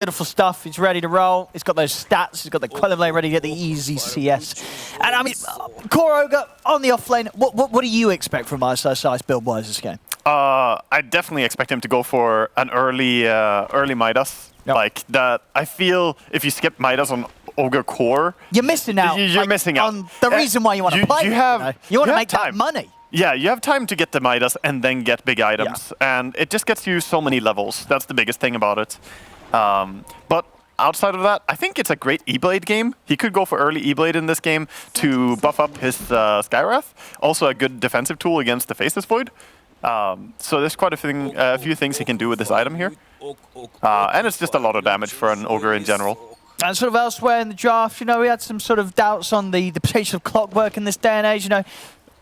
Beautiful stuff. He's ready to roll. He's got those stats. He's got the Quillivlane ready to get the easy CS. And I mean, Core Ogre on the off lane. What do you expect from Ice build-wise this game? I definitely expect him to go for an early Midas. Yep. Like that. I feel if you skip Midas on Ogre Core, you're missing out. You're missing out on the reason why you want to play. You want to make that money. Yeah, you have time to get the Midas and then get big items, and it just gets you so many levels. That's the biggest thing about it. But outside of that, I think it's a great E-Blade game. He could go for early E-Blade in this game to buff up his Skywrath. Also a good defensive tool against the Faceless Void. So there's quite a few things he can do with this item here. And it's just a lot of damage for an Ogre in general. And sort of elsewhere in the draft, you know, we had some sort of doubts on the potential of clockwork in this day and age, you know.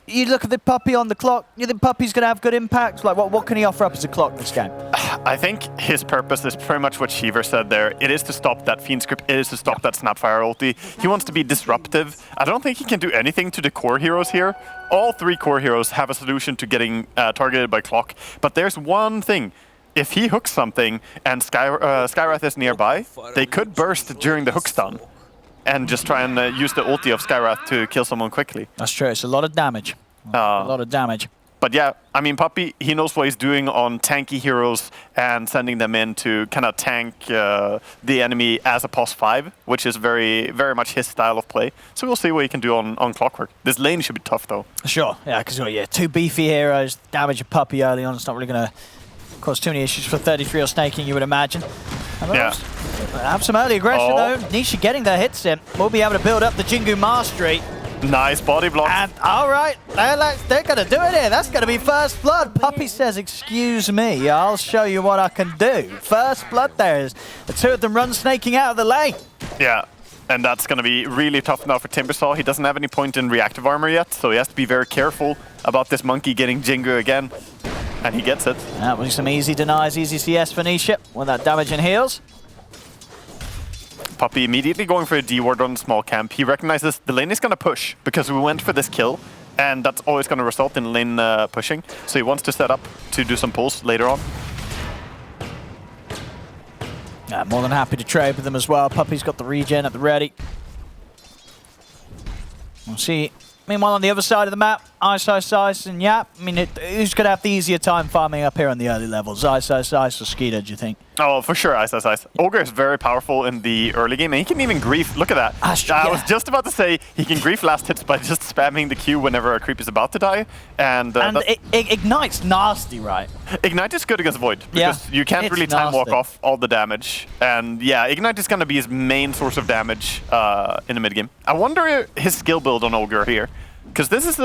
You look at the Puppey on the clock, you think Puppey's going to have good impact? Like, what can he offer up as a clock this game? I think his purpose is pretty much what Shiver said there. It is to stop that Fiend Script, it is to stop that Snapfire ulti. He wants to be disruptive. I don't think he can do anything to the core heroes here. All three core heroes have a solution to getting targeted by clock, but there's one thing. If he hooks something and Skywrath is nearby, they could burst during the hook stun and just try and use the ulti of Skywrath to kill someone quickly. That's true. It's a lot of damage. A lot of damage. But yeah, I mean, Puppey, he knows what he's doing on tanky heroes and sending them in to kind of tank the enemy as a pos 5, which is very, very much his style of play. So we'll see what he can do on Clockwork. This lane should be tough, though. Sure, yeah, because two beefy heroes, damage a Puppey early on. It's not really going to cause too many issues for 33 or snaking, you would imagine. Yeah. Have some early aggression, though. Nisha getting their hits in. We'll be able to build up the Jingu mastery. Nice body block. And all right, they're going to do it here. That's going to be first blood. Puppey says, excuse me, I'll show you what I can do. First blood there is the two of them run snaking out of the lane. Yeah, and that's going to be really tough now for Timbersaw. He doesn't have any point in reactive armor yet, so he has to be very careful about this monkey getting Jingu again. And he gets it. That was some easy denies, easy CS for Nisha with that damage and heals. Puppey immediately going for a D-ward on small camp. He recognizes the lane is going to push because we went for this kill, and that's always going to result in lane pushing. So he wants to set up to do some pulls later on. Yeah, more than happy to trade with them as well. Puppey's got the regen at the ready. We'll see. Meanwhile, on the other side of the map, Ice, and Yap. I mean, who's going to have the easier time farming up here on the early levels? Ice, or Skeeter, do you think? Oh, for sure, Ice. Ogre is very powerful in the early game, and he can even grief. Look at that. I was just about to say he can grief last hits by just spamming the Q whenever a creep is about to die. And Ignite's nasty, right? Ignite is good against Void, because you can't really time walk off all the damage. And yeah, Ignite is going to be his main source of damage in the mid game. I wonder his skill build on Ogre here. Because this is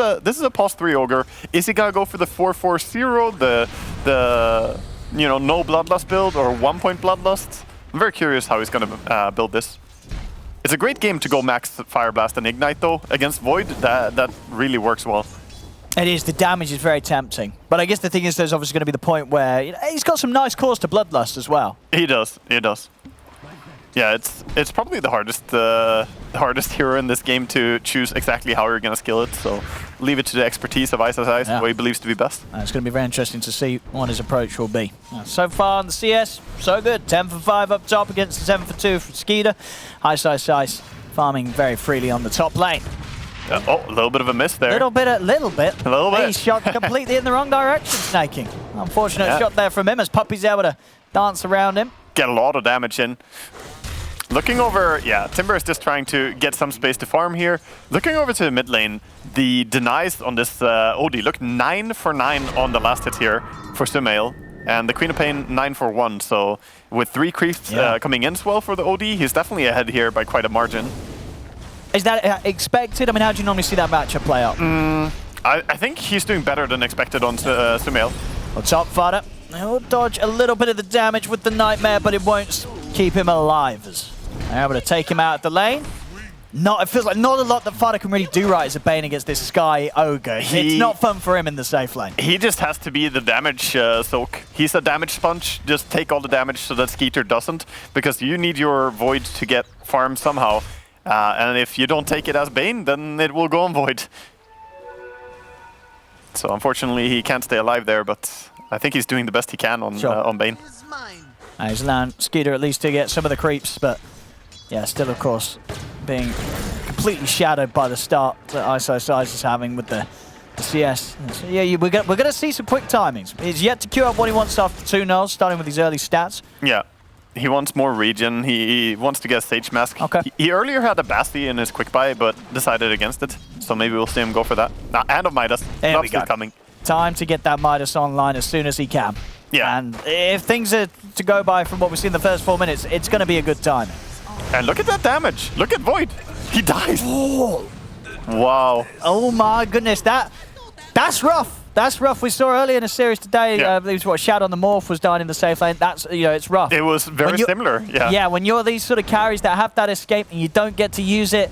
a pos 3 Ogre. Is he gonna go for the 4-4-0, the no Bloodlust build, or 1-point Bloodlust? I'm very curious how he's gonna build this. It's a great game to go max Fire Blast and Ignite though against Void. That really works well. It is. The damage is very tempting, but I guess the thing is, there's obviously going to be the point where he's got some nice cores to Bloodlust as well. He does. Yeah, it's probably the hardest hero in this game to choose exactly how you're going to skill it, so leave it to the expertise of Ice, what he believes to be best. It's going to be very interesting to see what his approach will be. So far in the CS, so good. 10 for 5 up top against the 7 for 2 from Skeeter. Ice farming very freely on the top lane. Oh, a little bit of a miss there. A little bit. He shot completely in the wrong direction, snaking. Unfortunate shot there from him as Puppey's able to dance around him. Get a lot of damage in. Looking over, Timber is just trying to get some space to farm here. Looking over to the mid lane, the denies on this OD look 9 for 9 on the last hit here for Sumail. And the Queen of Pain 9 for 1, so with 3 creeps coming in as well for the OD, he's definitely ahead here by quite a margin. Is that expected? I mean, how do you normally see that matchup play out? I think he's doing better than expected on Sumail. Well, top fighter, he'll dodge a little bit of the damage with the Nightmare, but it won't keep him alive. They're able to take him out of the lane. It feels like not a lot that Fada can really do right as a Bane against this Sky Ogre. It's not fun for him in the safe lane. He just has to be the damage soak. He's a damage sponge. Just take all the damage so that Skeeter doesn't, because you need your Void to get farmed somehow. And if you don't take it as Bane, then it will go on Void. So unfortunately, he can't stay alive there, but I think he's doing the best he can on Bane. He's allowing Skeeter at least to get some of the creeps, but yeah, still, of course, being completely shadowed by the start that ISICE is having with the CS. So yeah, we're going to see some quick timings. He's yet to queue up what he wants after 2-0, starting with these early stats. Yeah. He wants more regen. He wants to get Sage Mask. Okay. He earlier had a Basti in his quick buy, but decided against it. So maybe we'll see him go for that. And of Midas. There we go. Coming. Time to get that Midas online as soon as he can. Yeah. And if things are to go by from what we've seen in the first 4 minutes, it's going to be a good time. And look at that damage. Look at Void. He died. Oh. Wow. Oh my goodness. That's rough. That's rough. We saw earlier in the series today, I believe what Shadow on the Morph was dying in the safe lane. That's, it's rough. It was very similar. Yeah. Yeah, when you're these sort of carries that have that escape and you don't get to use it,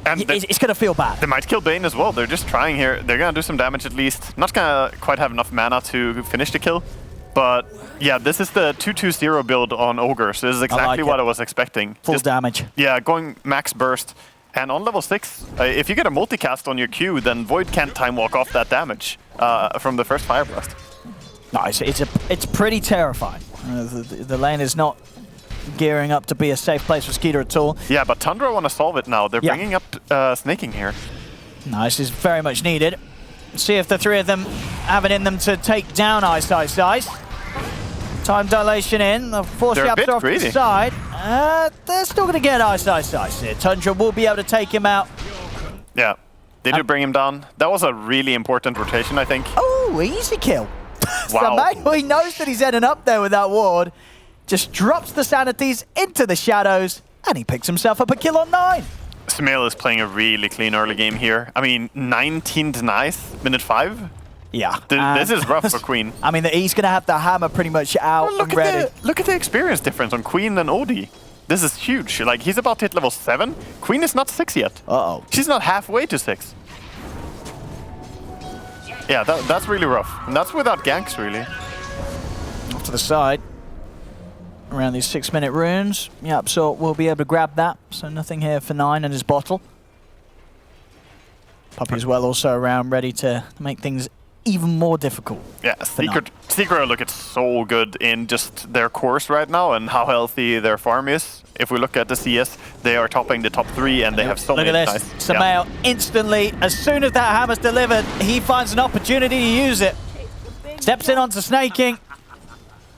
and it's going to feel bad. They might kill Bane as well. They're just trying here. They're going to do some damage at least. Not going to quite have enough mana to finish the kill. But yeah, this is the 2-2-0 build on Ogre. So this is exactly what I was expecting. Full damage. Yeah, going max burst. And on level 6, if you get a multicast on your Q, then Void can't time walk off that damage from the first Fire Blast. Nice. It's pretty terrifying. The lane is not gearing up to be a safe place for Skeeter at all. Yeah, but Tundra want to solve it now. They're bringing up Snaking here. Nice. Is very much needed. See if the three of them have it in them to take down ISICE. Time dilation in. The force Yapster off to the side. They're still going to get ISICE here. Tundra will be able to take him out. Yeah. They do bring him down. That was a really important rotation, I think. Oh, easy kill. Wow. So he knows that he's ending up there with that ward. Just drops the sanities into the shadows, and he picks himself up a kill on 9. Smail is playing a really clean early game here. I mean, 19 denies, minute 5. Yeah. This is rough for Queen. I mean, he's going to have the hammer pretty much out and ready. Look at the experience difference on Queen and Odie. This is huge. Like, he's about to hit level 7. Queen is not 6 yet. Uh-oh. She's not halfway to 6. Yeah, that's really rough. And that's without ganks, really. Off to the side. Around these 6-minute runes. Yep, so we'll be able to grab that. So nothing here for 9 and his bottle. Puppy as well also around, ready to make things even more difficult. Yeah, Secret look so good in just their course right now and how healthy their farm is. If we look at the CS, they are topping the top 3 and they have so many nice. Look at this. Samael instantly, as soon as that hammer's delivered, he finds an opportunity to use it. Steps in onto Snaking.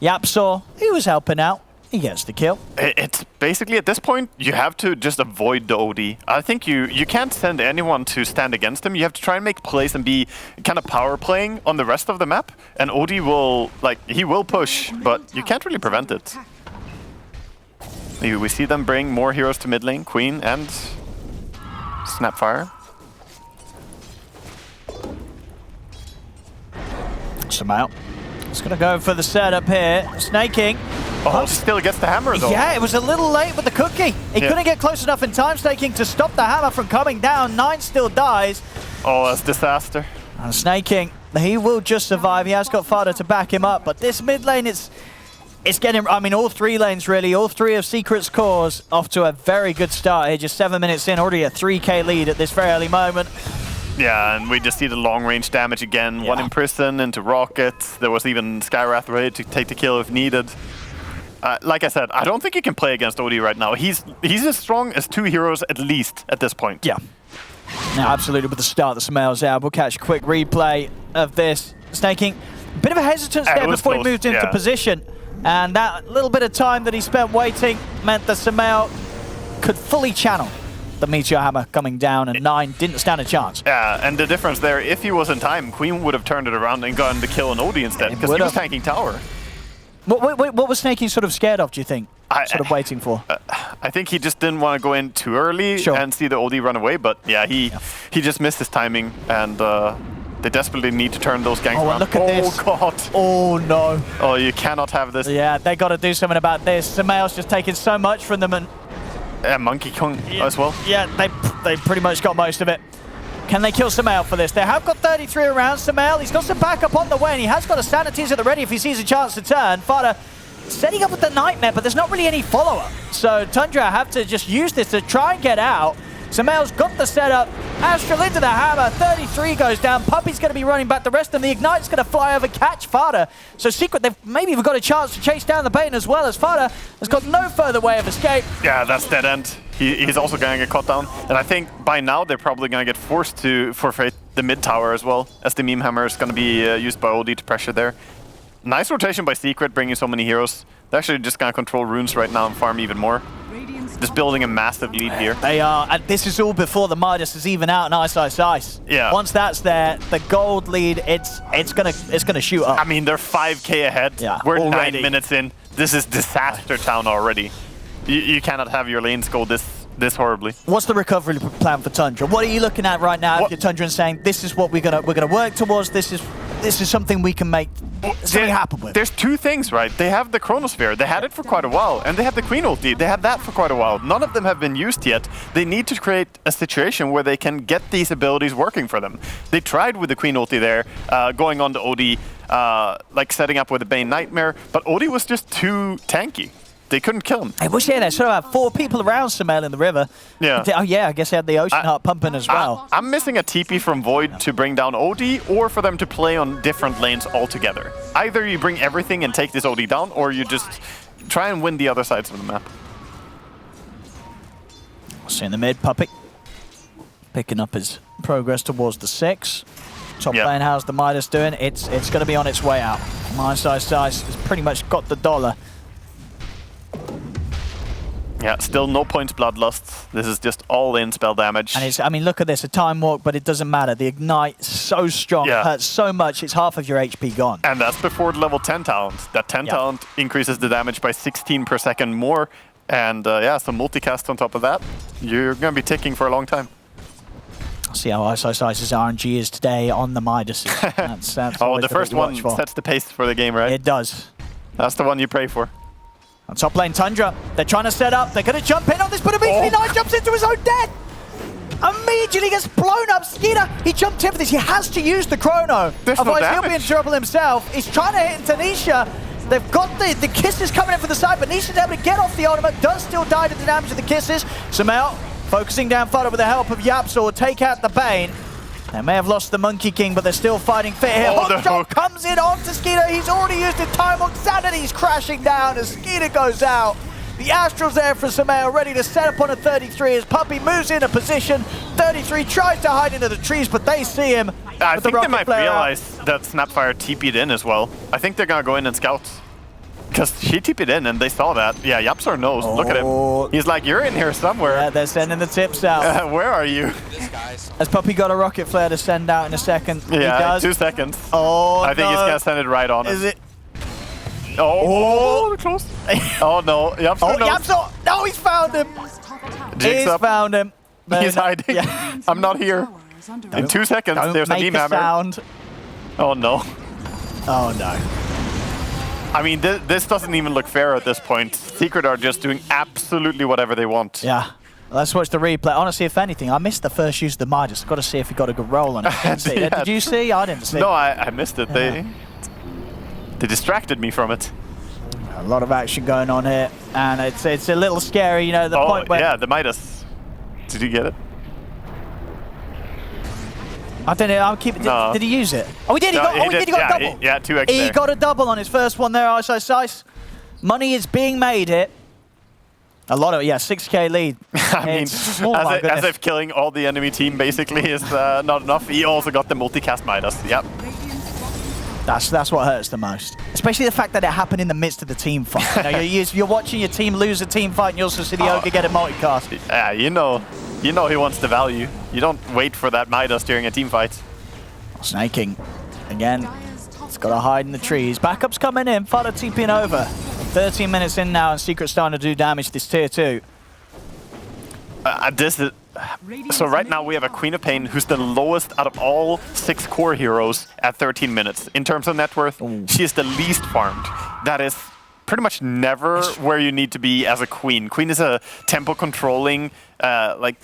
Yapsaw, he was helping out. He gets the kill. It's basically, at this point, you have to just avoid the OD. I think you can't send anyone to stand against him. You have to try and make plays and be kind of power playing on the rest of the map. And OD will, he will push, but you can't really prevent it. Maybe we see them bring more heroes to mid lane, Queen and Snapfire. Samael. He's going to go for the setup here. Snaking. Oh, still gets the hammer though. Yeah, it was a little late with the cookie. He couldn't get close enough in time, Snaking, to stop the hammer from coming down. 9 still dies. Oh, that's disaster. And Snaking, he will just survive. He has got Fada to back him up, but this mid lane, it's getting, I mean, all 3 lanes really, all 3 of Secret's cores off to a very good start here. Just 7 minutes in, already a 3k lead at this very early moment. Yeah, and we just see the long-range damage again. One in prison into rockets. There was even Skywrath ready to take the kill if needed. Like I said, I don't think you can play against OD right now. He's as strong as 2 heroes at least at this point. Yeah. Now, absolutely, with the start that Samael's out. We'll catch a quick replay of this. Snaking, a bit of a hesitance there before he moved into position. And that little bit of time that he spent waiting meant that Samael could fully channel the Meteor Hammer coming down, and 9 didn't stand a chance. Yeah, and the difference there, if he was in time, Queen would have turned it around and gotten the kill on OD instead, because he was tanking tower. What was Snaking sort of scared of, do you think? Sort of waiting for? I think he just didn't want to go in too early and see the OD run away, but yeah, he just missed his timing, and they desperately need to turn those ganks around. Look at this. Oh, God. Oh, no. Oh, you cannot have this. Yeah, they got to do something about this. Samael's just taking so much from them, and Monkey Kong as well. Yeah, they pretty much got most of it. Can they kill Samael for this? They have got 33 around. Samael, he's got some backup on the way, and he has got a Sanities at the ready if he sees a chance to turn. Fada setting up with the Nightmare, but there's not really any follow-up. So Tundra have to just use this to try and get out. Samael's got the setup. Astral into the hammer. 33 goes down. Puppey's going to be running back the rest of them. The Ignite's going to fly over, catch Fada. So Secret, they've maybe even got a chance to chase down the Bane as well, as Fada has got no further way of escape. Yeah, that's dead end. He's also going to get caught down. And I think by now they're probably going to get forced to forfeit the mid tower as well, as the meme hammer is going to be used by OD to pressure there. Nice rotation by Secret, bringing so many heroes. They're actually just going to control runes right now and farm even more. Just building a massive lead here. They are, and this is all before the Midas is even out in Ice Ice Ice. Yeah. Once that's there, the gold lead, it's gonna shoot up. I mean, they're 5k ahead. Yeah, We're already. 9 minutes in. This is disaster town already. You cannot have your lanes go this horribly. What's the recovery plan for Tundra? What are you looking at right now? If you're Tundra and saying this is what we're gonna work towards. This is something we can make something happen with. There's two things, right? They have the Chronosphere. They had it for quite a while, and they have the Queen ulti. They had that for quite a while. None of them have been used yet. They need to create a situation where they can get these abilities working for them. They tried with the Queen ulti there, going on to OD, like setting up with the Bane Nightmare, but OD was just too tanky. They couldn't kill him. Hey, yeah, there's sort of about 4 people around Sumail in the river. Yeah. Oh yeah, I guess they had the Ocean Heart pumping as well. I'm missing a TP from Void to bring down OD, or for them to play on different lanes altogether. Either you bring everything and take this OD down, or you just try and win the other sides of the map. See in the mid, Puppey picking up his progress towards the 6. Top lane, how's the Midas doing? It's going to be on its way out. Ice Ice Ice has pretty much got the dollar. Yeah, still no points bloodlust. This is just all in spell damage. And it's, I mean, look at this, a time walk, but it doesn't matter. The Ignite so strong, hurts so much, it's half of your HP gone. And that's before the level 10 talent. That 10 talent increases the damage by 16 per second more. And yeah, some multicast on top of that. You're going to be ticking for a long time. See how Ice Ice Ice's RNG is today on the Midas. That's oh, the first one sets the pace for the game, right? It does. That's the one you pray for. On top lane, Tundra, they're trying to set up, they're going to jump in on this, but immediately Nine jumps into his own death! Immediately gets blown up. Skeeter, he jumped in for this, he has to use the chrono. Otherwise he'll be in trouble himself. He's trying to hit into Nisha. They've got the kisses coming in from the side, but Nisha's able to get off the ultimate, does still die to the damage of the kisses. Sumail focusing down Fada with the help of Yapsor, take out the Bane. They may have lost the Monkey King, but they're still fighting fit here. Hot shot comes in onto Skeeter. He's already used his time on Sanity's crashing down as Skeeter goes out. The Astral's there for Sumail, ready to set up on a 33 as Puppey moves in a position. 33 tries to hide into the trees, but they see him. I think they might realize that Snapfire TP'd in as well. I think they're going to go in and scout. Because she TP'd in and they saw that. Yeah, Yapsor knows. Look at him. He's like, you're in here somewhere. Yeah, they're sending the tips out. Where are you? Has Puppey got a rocket flare to send out in a second? Yeah, he does. 2 seconds. Oh, I think he's going to send it right on. Is it? Oh, close. Oh, no. Yapsor knows. Yapsor! No, he's found him. He's found him. He's hiding. Yeah. I'm not here. In 2 seconds, there's a meme hammer. Sound. Oh, no. Oh, no. I mean, this doesn't even look fair at this point. Secret are just doing absolutely whatever they want. Yeah. Let's watch the replay. Honestly, if anything, I missed the first use of the Midas. Got to see if he got a good roll on it. Did you see? I didn't see. No, I missed it. They distracted me from it. A lot of action going on here, and it's a little scary, you know, the point where... yeah, the Midas. Did you get it? I don't know, I'll keep it. Did he use it? Oh, he did! He got a double! Yeah, 2x He got a double on his first one there, Ice Ice Ice. Money is being made here. A lot of, 6k lead. I mean, as if killing all the enemy team basically is not enough. He also got the multicast Midas, yep. That's what hurts the most. Especially the fact that it happened in the midst of the team fight. You know, you're watching your team lose a team fight and you also see the Ogre get a multicast. Yeah, you know he wants the value. You don't wait for that Midas during a team fight. Snaking. Again, it's got to hide in the trees. Backup's coming in. Fada TPing over. 13 minutes in now and Secret starting to do damage this tier 2. So right now we have a Queen of Pain who's the lowest out of all 6 core heroes at 13 minutes. In terms of net worth, she is the least farmed. That is pretty much never where you need to be as a Queen. Queen is a tempo controlling, like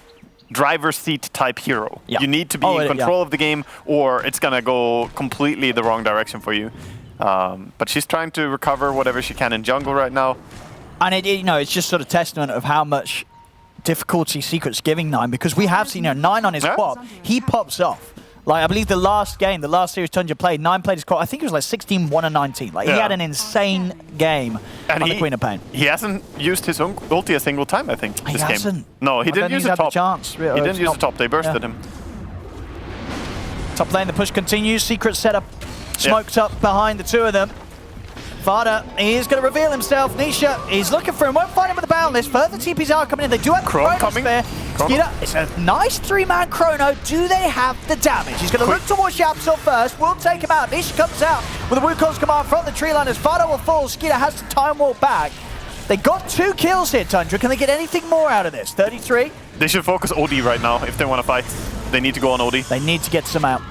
driver's seat type hero. Yeah. You need to be in control of the game or it's gonna go completely the wrong direction for you. But she's trying to recover whatever she can in jungle right now. And it's just sort of testament of how much difficulty Secret's giving 9, because we have seen 9 on his quad. He pops off. Like, I believe the last series Tundra played, 9 played his quad. I think it was like 16, 1, and 19. Like, he had an insane game on the Queen of Pain. He hasn't used his own ulti a single time, I think, this game. No, he didn't use the top. Chance, really. He didn't use the top. They bursted him. Top lane, the push continues. Secret setup smoked up behind the two of them. Vada, he's going to reveal himself. Nisha, he's looking for him. Won't find him with the boundless. Further TPs are coming in. They do have the Chrono spare. Skeeter, it's a nice 3-man Chrono. Do they have the damage? He's going to look towards Yapsor first. We'll take him out. Nisha comes out with a Wukong's command from the tree line as Vada will fall. Skeeter has to time walk back. They got 2 kills here, Tundra. Can they get anything more out of this? 33? They should focus OD right now if they want to fight. They need to go on OD. They need to get some out.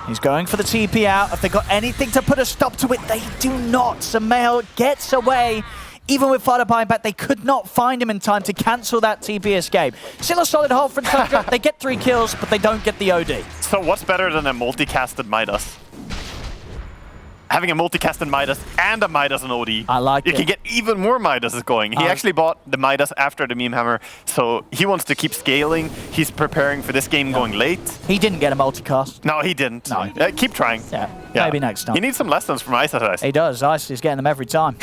He's going for the TP out. If they got anything to put a stop to it, they do not. Samael gets away. Even with Vada buying back, they could not find him in time to cancel that TP escape. Still a solid hold from Tundra. They get 3 kills, but they don't get the OD. So what's better than a multicasted Midas? Having a multicasted Midas and a Midas and OD. I like it. You can get even more Midas going. He actually bought the Midas after the meme hammer, so he wants to keep scaling. He's preparing for this game going late. He didn't get a multicast. No, he didn't. No. Keep trying. Yeah, maybe next time. He needs some lessons from Ice. He does. Ice is getting them every time.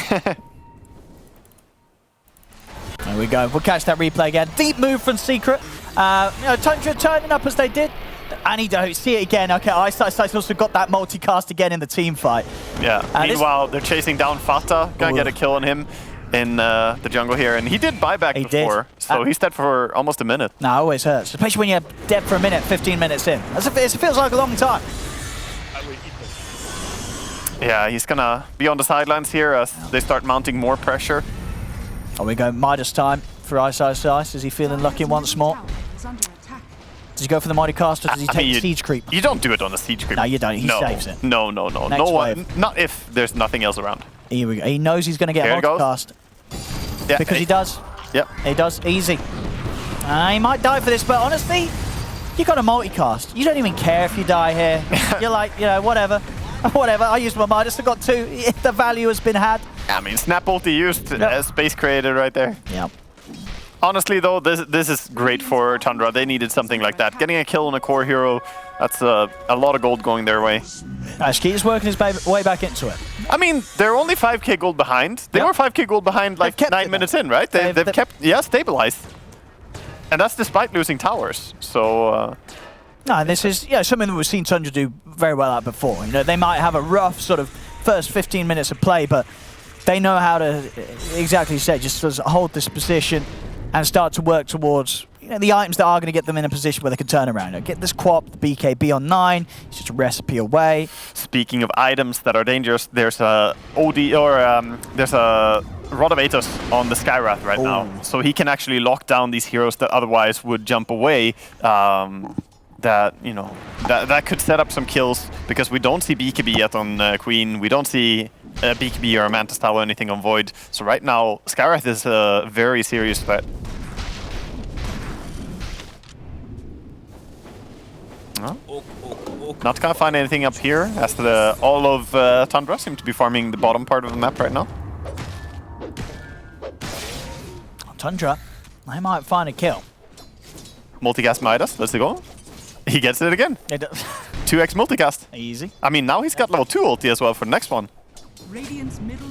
There we go. We'll catch that replay again. Deep move from Secret. Tundra turning up as they did. And he don't see it again. Okay, Ice also got that multicast again in the team fight. Yeah. Meanwhile, they're chasing down Fata. Gonna get a kill on him in the jungle here. And he did buyback before, so he's dead for almost a minute. No, it always hurts. Especially when you're dead for a minute, 15 minutes in. It feels like a long time. Yeah, he's gonna be on the sidelines here as they start mounting more pressure. Oh, we go Midas time for Ice. Is he feeling lucky once more? Does he go for the multicast or does he take the siege creep? You don't do it on the siege creep. No, you don't. He saves it. No. No one. Not if there's nothing else around. Here we go. He knows he's going to get a multicast. Yeah, because he does. Yep. He does. Easy. He might die for this, but honestly, you got a multicast. You don't even care if you die here. You're like, whatever. Whatever. I used my Midas. I got 2. The value has been had. I mean, Snap ulti used space created right there. Yeah. Honestly, though, this is great for Tundra. They needed something like that. Getting a kill on a core hero, that's a lot of gold going their way. Skeeter's working his way back into it. I mean, they're only 5k gold behind. They were 5k gold behind like 9 minutes in, right? They've kept, stabilized. And that's despite losing towers. So... No, this is something that we've seen Tundra do very well at before. They might have a rough sort of first 15 minutes of play, but they know how to, exactly say, just sort of hold this position and start to work towards the items that are going to get them in a position where they can turn around. Get this Quap, the BKB on 9. It's just a recipe away. Speaking of items that are dangerous, there's a OD or there's a Rod of Atos on the Skyrath right now, so he can actually lock down these heroes that otherwise would jump away. That could set up some kills because we don't see BKB yet on Queen. We don't see BKB or Mantis Tower or anything on Void. So right now, Skyrath is a very serious threat. Not gonna find anything up here as all of Tundra seem to be farming the bottom part of the map right now. Tundra, I might find a kill. Multicast Midas, let's go. He gets it again. 2x multicast. Easy. I mean, now he's got level 2 ulti as well for the next one.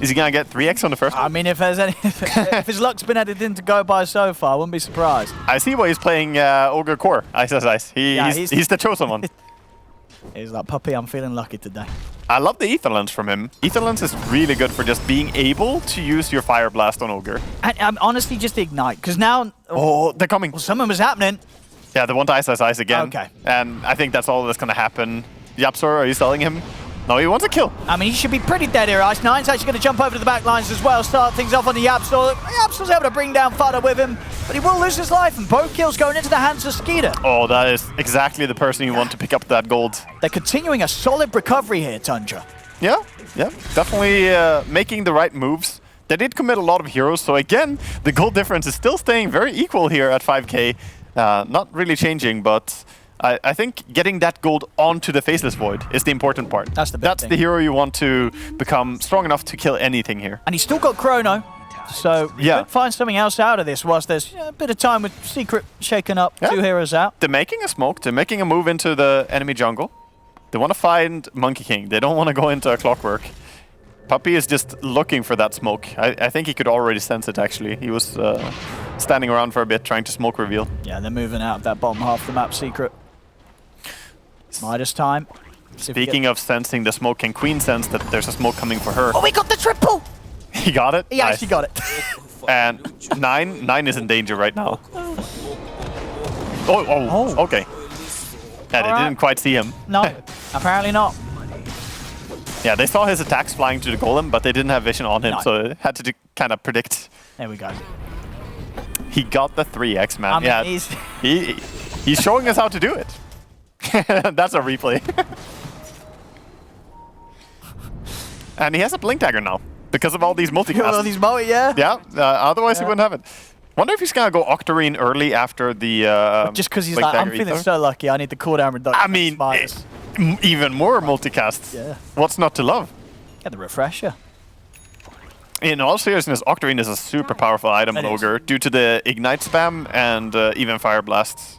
Is he gonna get 3x on the first one? I mean, if there's any, if his luck's been added in to go by so far, I wouldn't be surprised. I see why he's playing Ogre Core. Ice. He's the chosen one. He's like, puppy, I'm feeling lucky today. I love the Ether Lens from him. Ether Lens is really good for just being able to use your Fire Blast on Ogre. And honestly, just Ignite, because now... Oh, they're coming. Well, something was happening. Yeah, they want Ice again. Okay. And I think that's all that's going to happen. Yapsor, are you selling him? No, he wants a kill. I mean, he should be pretty dead here. Ice 9's actually going to jump over to the back lines as well, start things off on the Yapsor. Yapsor's able to bring down Fada with him, but he will lose his life, and both kills going into the hands of Skeeter. Oh, that is exactly the person you want to pick up that gold. They're continuing a solid recovery here, Tundra. Yeah, definitely making the right moves. They did commit a lot of heroes, so again, the gold difference is still staying very equal here at 5k. Not really changing, but I think getting that gold onto the Faceless Void is the important part. That's the big thing. The hero you want to become strong enough to kill anything here. And he's still got Chrono, So you could find something else out of this whilst there's a bit of time with Secret shaking up, 2 heroes out. They're making a smoke, they're making a move into the enemy jungle. They want to find Monkey King, they don't want to go into a clockwork. Puppey is just looking for that smoke. I think he could already sense it actually. He was standing around for a bit trying to smoke reveal. Yeah, they're moving out of that bottom half of the map, Secret. Midas time. Speaking of sensing the smoke, can Queen sense that there's a smoke coming for her? Oh, we got the triple! He got it? He actually got it. And 9 is in danger right now. Oh, okay. Yeah, they didn't quite see him. No, apparently not. Yeah, they saw his attacks flying to the golem, but they didn't have vision on him, so had to kind of predict. There we go. He got the 3x, man. I mean, yeah, he's showing us how to do it. That's a replay. And he has a blink dagger now because of all these multicasts. All these yeah. Yeah, otherwise he wouldn't have it. Wonder if he's gonna go Octarine early after the. Just because he's like, I'm feeling so lucky. I need the cooldown reduction. I mean, even more multicasts. Yeah. What's not to love? Get the refresher. In all seriousness, Octarine is a super powerful item on Ogre due to the ignite spam and even fire blasts.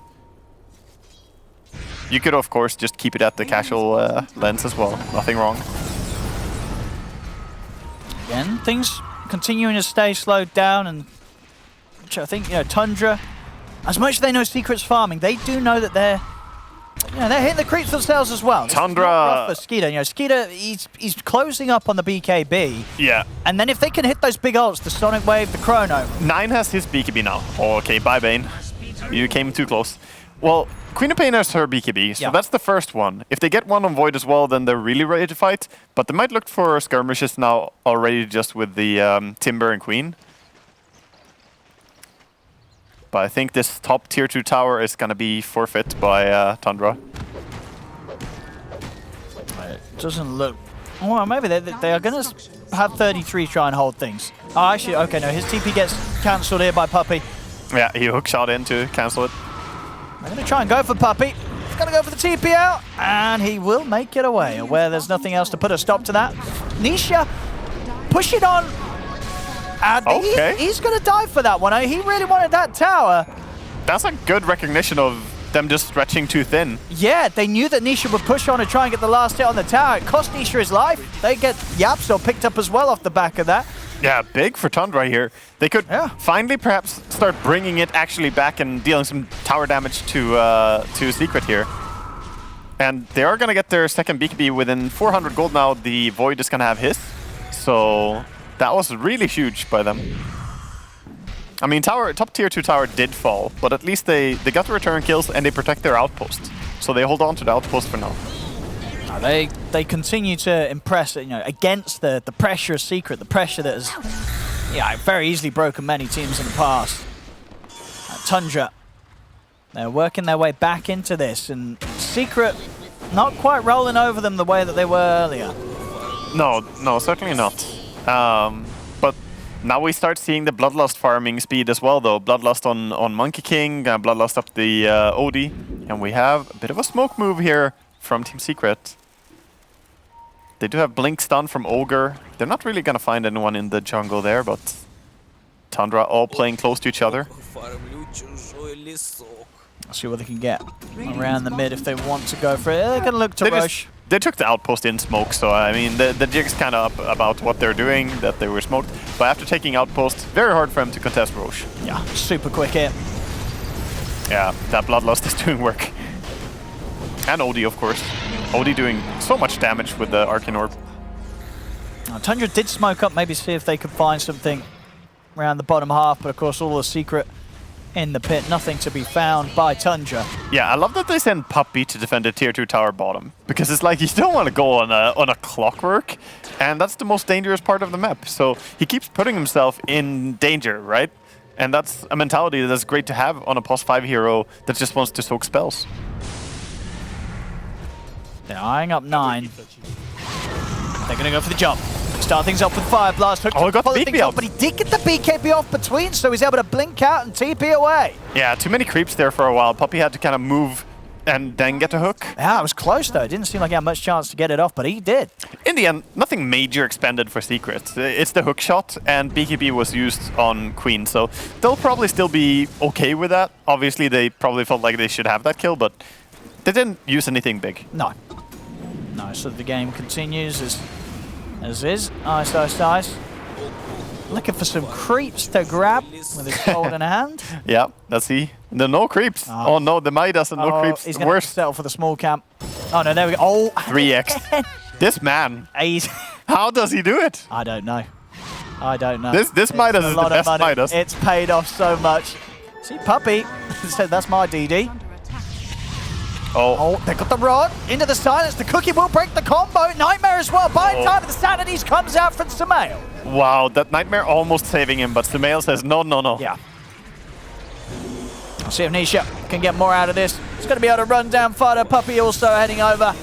You could, of course, just keep it at the casual lens as well. Nothing wrong. Again, things continuing to stay slowed down, and which I think, Tundra, as much as they know Secret's farming, they do know that they're hitting the creeps themselves as well. Tundra for Skeeter. Skeeter, he's closing up on the BKB. Yeah. And then if they can hit those big ults, the Sonic Wave, the Chrono. 9 has his BKB now. Okay, bye Bane. You came too close. Well, Queen of Pain has her BKB, so that's the first one. If they get one on Void as well, then they're really ready to fight. But they might look for skirmishes now already just with the Timber and Queen. But I think this top tier 2 tower is going to be forfeit by Tundra. It doesn't look... Well, maybe they are going to have 33 try and hold things. Oh, actually, okay, no, his TP gets cancelled here by Puppey. Yeah, he hookshot in to cancel it. They're going to try and go for Puppey. He's going to go for the TP out, and he will make it away, where there's nothing else to put a stop to that. Nisha, push it on. And he's going to dive for that one. He really wanted that tower. That's a good recognition of them just stretching too thin. Yeah, they knew that Nisha would push on and try and get the last hit on the tower. It cost Nisha his life. They get Yapso picked up as well off the back of that. Yeah, big for Tundra here. They could finally perhaps start bringing it actually back and dealing some tower damage to Secret here. And they are going to get their second BKB within 400 gold now. The Void is going to have his. So that was really huge by them. I mean, top tier 2 tower did fall, but at least they got the return kills and they protect their outpost. So they hold on to the outpost for now. They continue to impress, against the pressure of Secret, the pressure that has, very easily broken many teams in the past. Tundra, they're working their way back into this, and Secret not quite rolling over them the way that they were earlier. No, certainly not. But now we start seeing the Bloodlust farming speed as well, though. Bloodlust on Monkey King, Bloodlust up the OD, and we have a bit of a smoke move here from Team Secret. They do have Blink Stun from Ogre. They're not really going to find anyone in the jungle there, but Tundra all playing close to each other. Let's see what they can get around the mid if they want to go for it. They're going to look to rush. They took the outpost in smoke, so I mean, the jig's kind of up about what they're doing, that they were smoked. But after taking outpost, very hard for them to contest Roche. Yeah, super quick hit. Yeah, that Bloodlust is doing work. And OD, of course. OD doing so much damage with the Arcane Orb. Tundra did smoke up, maybe see if they could find something around the bottom half, but of course all the Secret in the pit, nothing to be found by Tundra. Yeah, I love that they send Puppey to defend a tier 2 tower bottom, because it's like you don't want to go on a clockwork, and that's the most dangerous part of the map. So he keeps putting himself in danger, right? And that's a mentality that's great to have on a +5 hero that just wants to soak spells. They're eyeing up 9. They're going to go for the jump. Start things off with Fire Blast. Oh, he got the BKB off. But he did get the BKB off between, so he's able to blink out and TP away. Yeah, too many creeps there for a while. Puppey had to kind of move and then get a hook. Yeah, it was close though. It didn't seem like he had much chance to get it off, but he did. In the end, nothing major expended for Secret. It's the hook shot, and BKB was used on Queen, so they'll probably still be okay with that. Obviously, they probably felt like they should have that kill, but they didn't use anything big. No. No, so the game continues as is. Ice, ice, ice. Looking for some creeps to grab with his gold in hand. Yeah, let's see. No creeps. Oh no, the Midas and no creeps. He's going to settle for the small camp. Oh no, there we go. Oh, 3x. This man. How does he do it? I don't know. I don't know. This Midas is the best Midas. It's paid off so much. See, Puppy said that's my DD. Oh, they got the rod into the silence. The cookie will break the combo. Nightmare as well. Buying time, the Sanities comes out from Sumail. Wow, that Nightmare almost saving him, but Sumail says no, no, no. Yeah. I'll see if Nisha can get more out of this. He's going to be able to run down Fada. Puppy also heading over.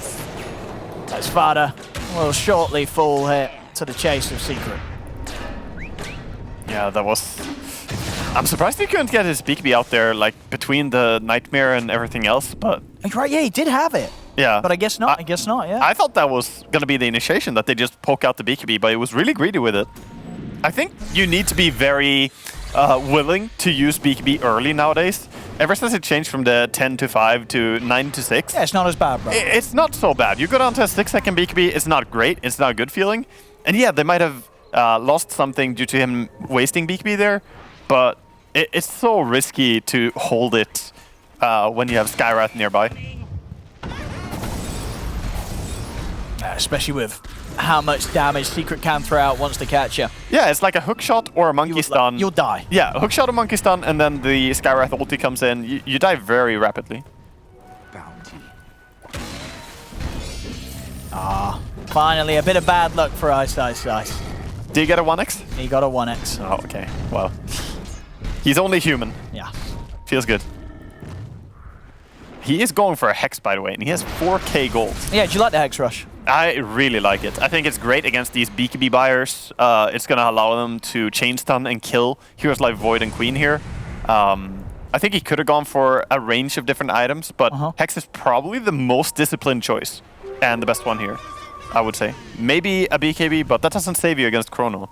As Fada will shortly fall here to the chase of Secret. Yeah, that was... I'm surprised he couldn't get his BKB out there, like, between the Nightmare and everything else, but... Right, yeah, he did have it. Yeah. But I guess not, yeah. I thought that was going to be the initiation, that they just poke out the BKB, but it was really greedy with it. I think you need to be very willing to use BKB early nowadays. Ever since it changed from the 10 to 5 to 9 to 6. Yeah, it's not as bad, bro. It's not so bad. You go down to a 6-second BKB, it's not great, it's not a good feeling. And yeah, they might have lost something due to him wasting BKB there, but it's so risky to hold it when you have Skywrath nearby. Especially with how much damage Secret can throw out once they catch you. Yeah, it's like a hook shot or a monkey stun. You'll die. Yeah, a hook shot or monkey stun, and then the Skywrath ulti comes in. You die very rapidly. Finally, a bit of bad luck for Ice, Ice, Ice. Did you get a 1x? He got a 1x. Oh, okay. Well, he's only human. Yeah. Feels good. He is going for a Hex, by the way, and he has 4k gold. Yeah, do you like the Hex Rush? I really like it. I think it's great against these BKB buyers. It's going to allow them to chain stun and kill heroes like Void and Queen here. I think he could have gone for a range of different items, but Hex is probably the most disciplined choice and the best one here, I would say. Maybe a BKB, but that doesn't save you against Chrono.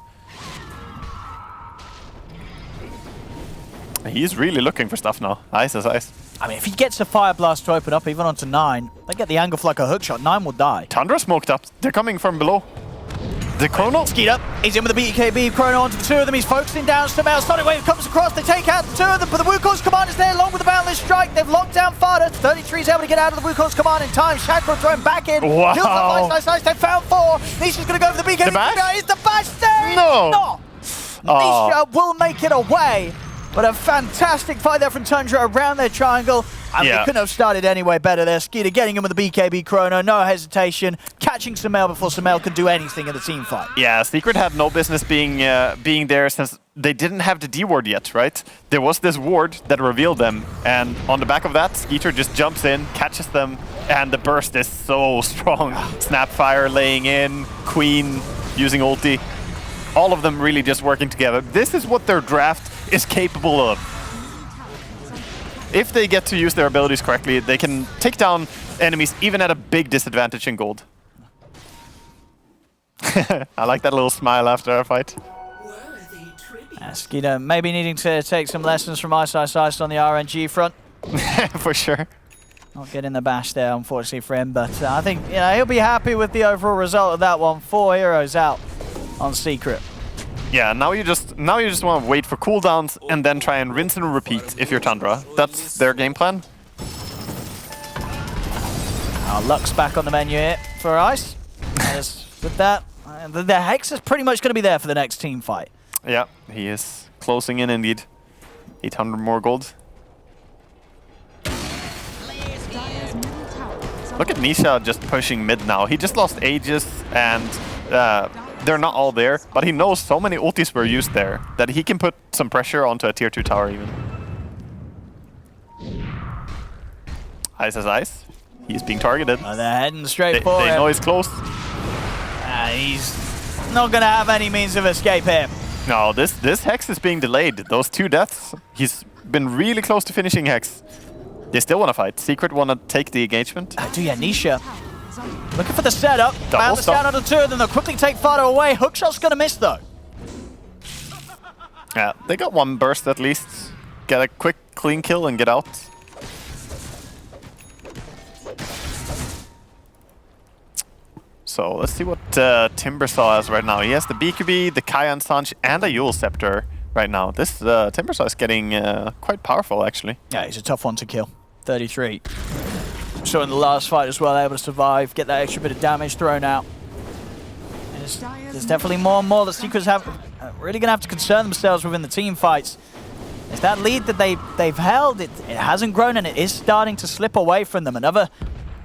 He's really looking for stuff now. Ice is ice. I mean, if he gets a Fire Blast to open up even onto 9, they get the angle for like a hookshot, 9 will die. Tundra smoked up. They're coming from below. The Chrono. Skied up. He's in with the BKB. Chrono onto the two of them. He's focusing down Sumail. Sonic Wave comes across. They take out the two of them. But the Wukong's command is there along with the Boundless Strike. They've locked down Fada. 33 is able to get out of the Wukong's command in time. Chakra thrown back in. Wow. Kills up Ice, Ice, Ice. They found 4. Nisha's going to go for the BKB. The bash? Is the bash there? No. Not. Nisha will make it away. But a fantastic fight there from Tundra around their triangle. And they couldn't have started anyway better there. Skeeter getting him with the BKB Chrono, no hesitation, catching Sumail before Sumail could do anything in the team fight. Yeah, Secret had no business being there since they didn't have the D ward yet, right? There was this ward that revealed them, and on the back of that, Skeeter just jumps in, catches them, and the burst is so strong. Snapfire laying in, Queen using ulti. All of them really just working together. This is what their draft is capable of. If they get to use their abilities correctly, they can take down enemies even at a big disadvantage in gold. I like that little smile after our fight. Skeeter maybe needing to take some lessons from Ice, Ice, Ice on the RNG front. For sure. Not getting the bash there, unfortunately for him, but I think he'll be happy with the overall result of that one. 4 heroes out on Secret. Yeah, now you just want to wait for cooldowns and then try and rinse and repeat if you're Tundra. That's their game plan. Luck's back on the menu here for Ice. With that, the Hex is pretty much going to be there for the next team fight. Yeah, he is closing in indeed. 800 more gold. Look at Nisha just pushing mid now. He just lost Aegis and they're not all there, but he knows so many ultis were used there that he can put some pressure onto a tier 2 tower even. Ice as ice. He's being targeted. They're heading straight for him. They know he's close. He's not going to have any means of escape here. No, this Hex is being delayed. Those 2 deaths, he's been really close to finishing Hex. They still want to fight. Secret want to take the engagement. Yeah, Nisha looking for the setup. Double The down on the 2, and then they'll quickly take Fado away. Hookshot's going to miss, though. Yeah, they got one burst at least. Get a quick, clean kill and get out. So let's see what Timbersaw has right now. He has the BKB, the Kayan Sanch, and a Yule Scepter right now. This Timbersaw is getting quite powerful, actually. Yeah, he's a tough one to kill. 33. So in the last fight as well, able to survive, get that extra bit of damage thrown out. There's definitely more and more that Secrets have really going to have to concern themselves within the team fights. It's that lead that they've held. It hasn't grown, and it is starting to slip away from them. Another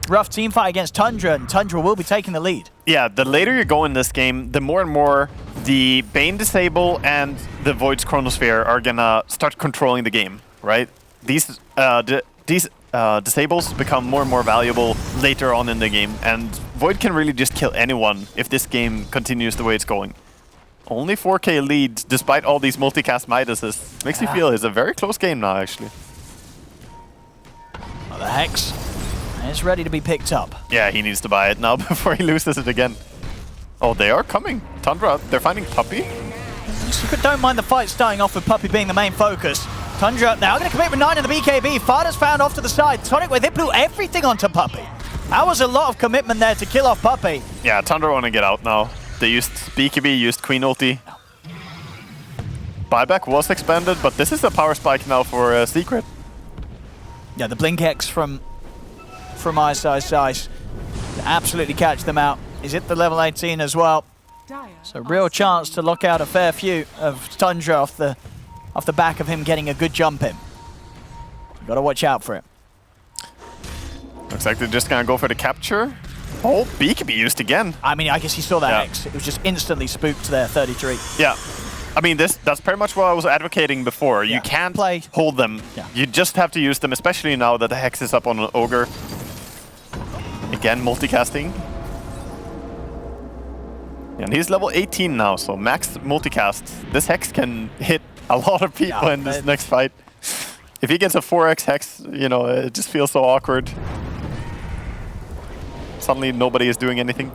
rough team fight against Tundra, and Tundra will be taking the lead. Yeah, the later you go in this game, the more and more the Bane Disable and the Void's Chronosphere are gonna start controlling the game, right? These disables become more and more valuable later on in the game, and Void can really just kill anyone if this game continues the way it's going. Only 4K lead, despite all these multicast Midases. Makes you feel it's a very close game now, actually. Well, the Hex is ready to be picked up. Yeah, he needs to buy it now before he loses it again. Oh, they are coming. Tundra, they're finding Puppey. Secret don't mind the fight starting off with Puppey being the main focus. Tundra now going to commit with 9 in the BKB. Fada's found off to the side. Tonic Wave, they blew everything onto Puppey. That was a lot of commitment there to kill off Puppey. Yeah, Tundra want to get out now. They used BKB, used Queen ulti. Buyback was expanded, but this is a power spike now for Secret. Yeah, the Blink X from Ice absolutely catch them out. He's hit the level 18 as well. So real chance to lock out a fair few of Tundra off the back of him getting a good jump in. Got to watch out for it. Looks like they're just gonna go for the capture. Oh, BKB used again. I mean, I guess he saw that X. It was just instantly spooked there, 33. Yeah. I mean, that's pretty much what I was advocating before. You can't hold them. Yeah. You just have to use them, especially now that the Hex is up on an Ogre. Again, multicasting. And he's level 18 now, so max multicast. This Hex can hit a lot of people in this next fight. If he gets a 4x Hex, you know, it just feels so awkward. Suddenly nobody is doing anything.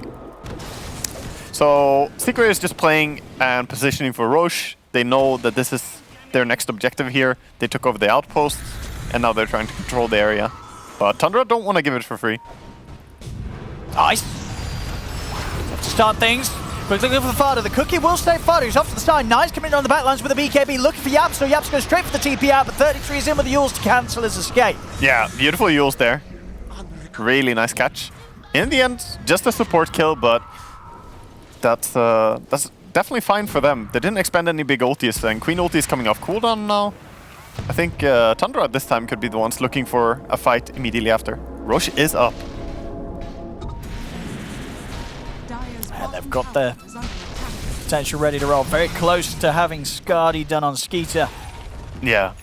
So Secret is just playing and positioning for Roche. They know that this is their next objective here. They took over the outpost, and now they're trying to control the area. But Tundra don't want to give it for free. Nice. To start things, quickly looking for Fado. The cookie will stay Fado. He's off to the side. Nice coming on the backlines with the BKB. Looking for Yaps, so Yaps goes straight for the TP out, but 33 is in with the Yules to cancel his escape. Yeah, beautiful Yules there. Really nice catch. In the end, just a support kill, but that's definitely fine for them. They didn't expend any big ultis, and Queen ulti is coming off cooldown now. I think Tundra at this time could be the ones looking for a fight immediately after. Roche is up. And they've got the potential ready to roll. Very close to having Skadi done on Skeeter. Yeah,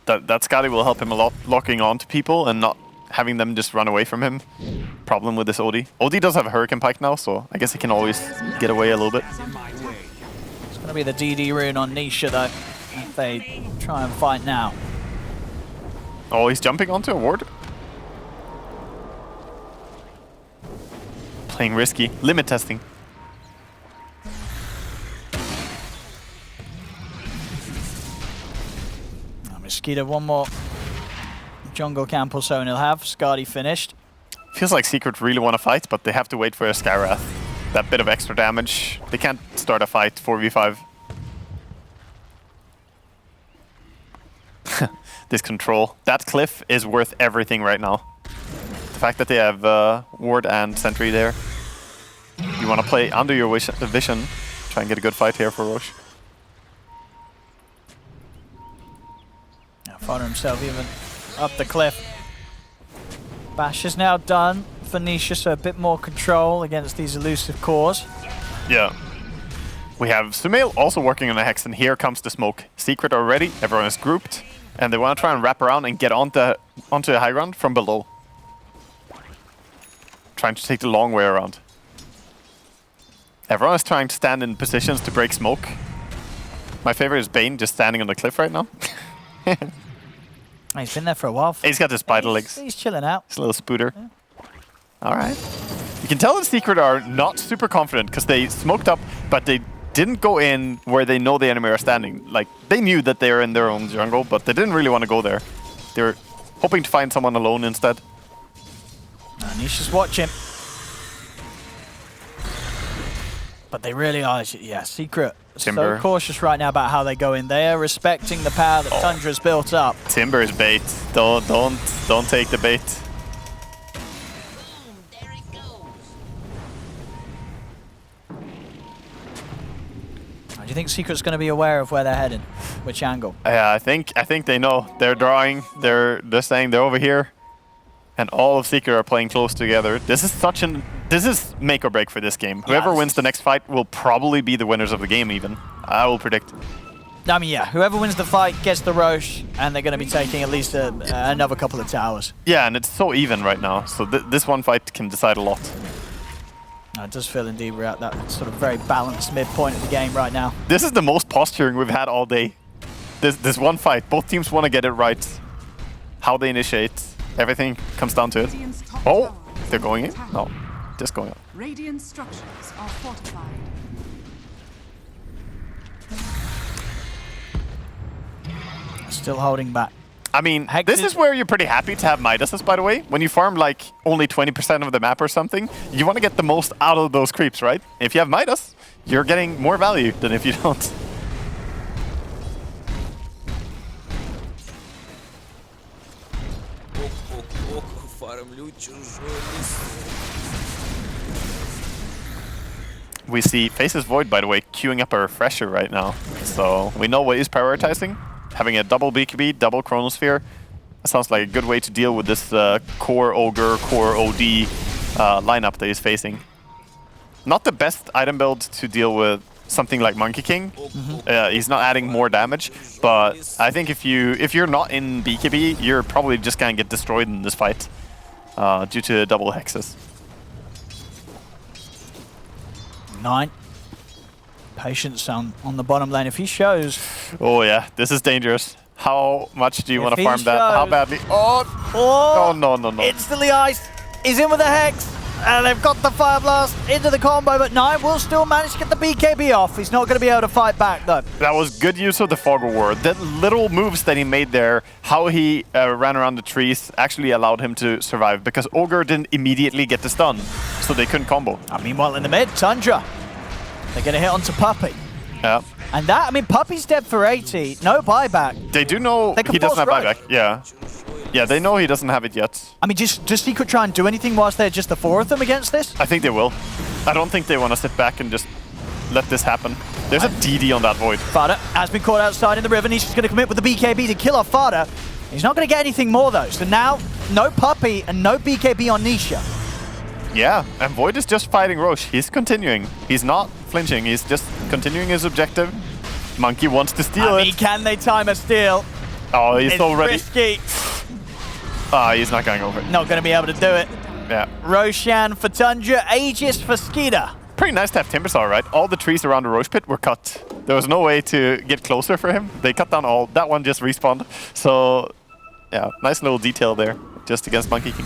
that Skadi will help him a lot, locking on to people and not having them just run away from him. Problem with this OD. OD does have a Hurricane Pike now, so I guess he can always get away a little bit. It's going to be the DD rune on Nisha, though, if they try and fight now. Oh, he's jumping onto a ward. Playing risky. Limit testing. Mosquito, one more jungle camp or so and he'll have. Skadi finished. Feels like Secret really want to fight, but they have to wait for a Skywrath. That bit of extra damage. They can't start a fight 4v5. This control. That cliff is worth everything right now. The fact that they have ward and sentry there. You want to play under your vision. Try and get a good fight here for Roche. Fado himself even up the cliff. Bash is now done for Nisha, so a bit more control against these elusive cores. Yeah. We have Sumail also working on a Hex, and here comes the smoke. Secret already, everyone is grouped, and they want to try and wrap around and get onto a high ground from below. Trying to take the long way around. Everyone is trying to stand in positions to break smoke. My favorite is Bane just standing on the cliff right now. He's been there for a while. He's got the spider legs. He's chilling out. He's a little spooter. Yeah. All right. You can tell the Secret are not super confident because they smoked up, but they didn't go in where they know the enemy are standing. Like, they knew that they were in their own jungle, but they didn't really want to go there. They were hoping to find someone alone instead. Nisha's watching. But they really are, yeah, Secret. Timber. So cautious right now about how they go in. They are respecting the power that Tundra's built up. Timber is bait. Don't take the bait. There it goes. Do you think Secret's going to be aware of where they're heading? Which angle? Yeah, I think they know. They're drawing. They're saying they're over here, and all of Secret are playing close together. This is make or break for this game. Whoever wins the next fight will probably be the winners of the game. Even I will predict. I mean, yeah, whoever wins the fight gets the Roche, and they're going to be taking at least another couple of towers. Yeah, and it's so even right now. So this one fight can decide a lot. It does feel indeed we're at that sort of very balanced midpoint of the game right now. This is the most posturing we've had all day. This one fight, both teams want to get it right. How they initiate, everything comes down to it. Oh, they're going in? No, just going up. Radiant structures are fortified. Still holding back. I mean, this is where you're pretty happy to have Midases, by the way. When you farm like only 20% of the map or something, you want to get the most out of those creeps, right? If you have Midas, you're getting more value than if you don't. We see Faces Void, by the way, queuing up a refresher right now. So we know what he's prioritizing. Having a double BKB, double Chronosphere. That sounds like a good way to deal with this core Ogre, core OD lineup that he's facing. Not the best item build to deal with something like Monkey King. He's not adding more damage, but I think if you're not in BKB, you're probably just gonna get destroyed in this fight due to double hexes. 9. Patience on the bottom lane. If he shows... Oh yeah, this is dangerous. How much do you want to farm that? How badly? Oh, no. Instantly iced. He's in with a Hex. And they've got the Fire Blast into the combo, but 9 will still manage to get the BKB off. He's not going to be able to fight back, though. That was good use of the Fog of War. The little moves that he made there, how he ran around the trees, actually allowed him to survive, because Ogre didn't immediately get the stun, so they couldn't combo. Meanwhile, in the mid, Tundra. They're going to hit onto Puppey. Yeah. And that, I mean, Puppey's dead for 80. No buyback. They do know he doesn't have buyback. Yeah. Yeah, they know he doesn't have it yet. I mean, just Secret try and do anything whilst they're just the 4 of them against this? I think they will. I don't think they want to sit back and just let this happen. There's a DD on that Void. Fada has been caught outside in the river. Nisha's going to commit with the BKB to kill off Fada. He's not going to get anything more, though. So now, no Puppey and no BKB on Nisha. Yeah, and Void is just fighting Roche. He's continuing. He's not flinching. He's just continuing his objective. Monkey wants to steal it. Can they time a steal? Oh, he's already... risky. He's not going over it. Not going to be able to do it. Yeah. Roshan for Tundra, Aegis for Skeeter. Pretty nice to have Timbersaw, right? All the trees around the Roche pit were cut. There was no way to get closer for him. They cut down all. That one just respawned. So, yeah, nice little detail there, just against Monkey King.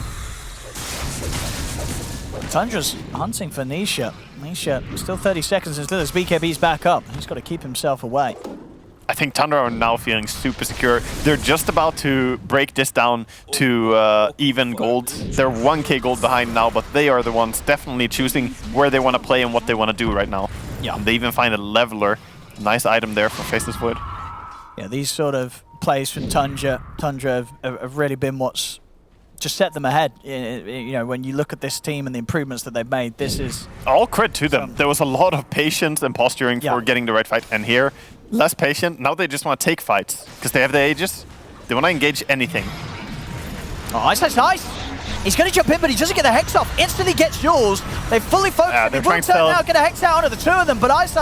Tundra's hunting for Nisha. Nisha, still 30 seconds until his BKB's back up. He's got to keep himself away. I think Tundra are now feeling super secure. They're just about to break this down to even gold. They're 1k gold behind now, but they are the ones definitely choosing where they want to play and what they want to do right now. Yeah. And they even find a leveler. Nice item there for Faceless Void. Yeah, these sort of plays from Tundra have really been what's just set them ahead. You know, when you look at this team and the improvements that they've made, this is... All credit to them. There was a lot of patience and posturing for getting the right fight. And here, less patient. Now they just want to take fights because they have the Aegis. They want to engage anything. Oh, Ice. He's going to jump in, but he doesn't get the Hex off. Instantly gets yours. They fully focus. Yeah, He will turn now, get a Hex out onto the 2 of them, but Ice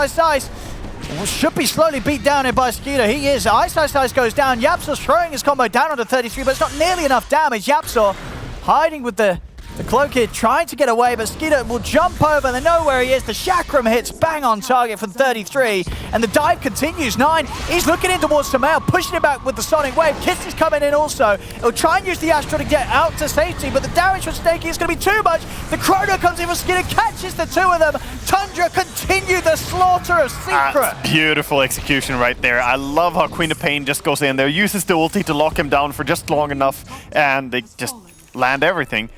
should be slowly beat down here by Skeeter. He is. Ice goes down. Yapsor's throwing his combo down onto 33, but it's not nearly enough damage. Yapsor hiding with the The Cloak here trying to get away, but Skeeter will jump over. They know where he is. The Chakram hits bang on target for 33, and the dive continues. 9, he's looking in towards Samael, pushing it back with the Sonic Wave. Kiss is coming in also. He'll try and use the Astro to get out to safety, but the damage from Snaky is going to be too much. The Chrono comes in for Skeeter, catches the two of them. Tundra continue the slaughter of Secret. Beautiful execution right there. I love how Queen of Pain just goes in there, uses the ulti to lock him down for just long enough, and they just land everything.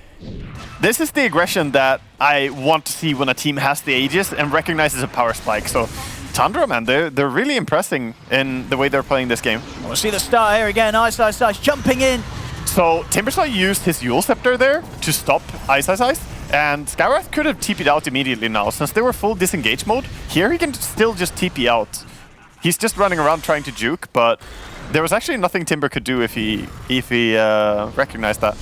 This is the aggression that I want to see when a team has the Aegis and recognizes a power spike. So Tundra, man, they're really impressing in the way they're playing this game. We'll see the start here again. Ice jumping in. So Timbersaw used his Yule Scepter there to stop Ice, and Skywrath could have TP'd out immediately now. Since they were full disengage mode, here he can still just TP out. He's just running around trying to juke, but there was actually nothing Timber could do if he recognized that.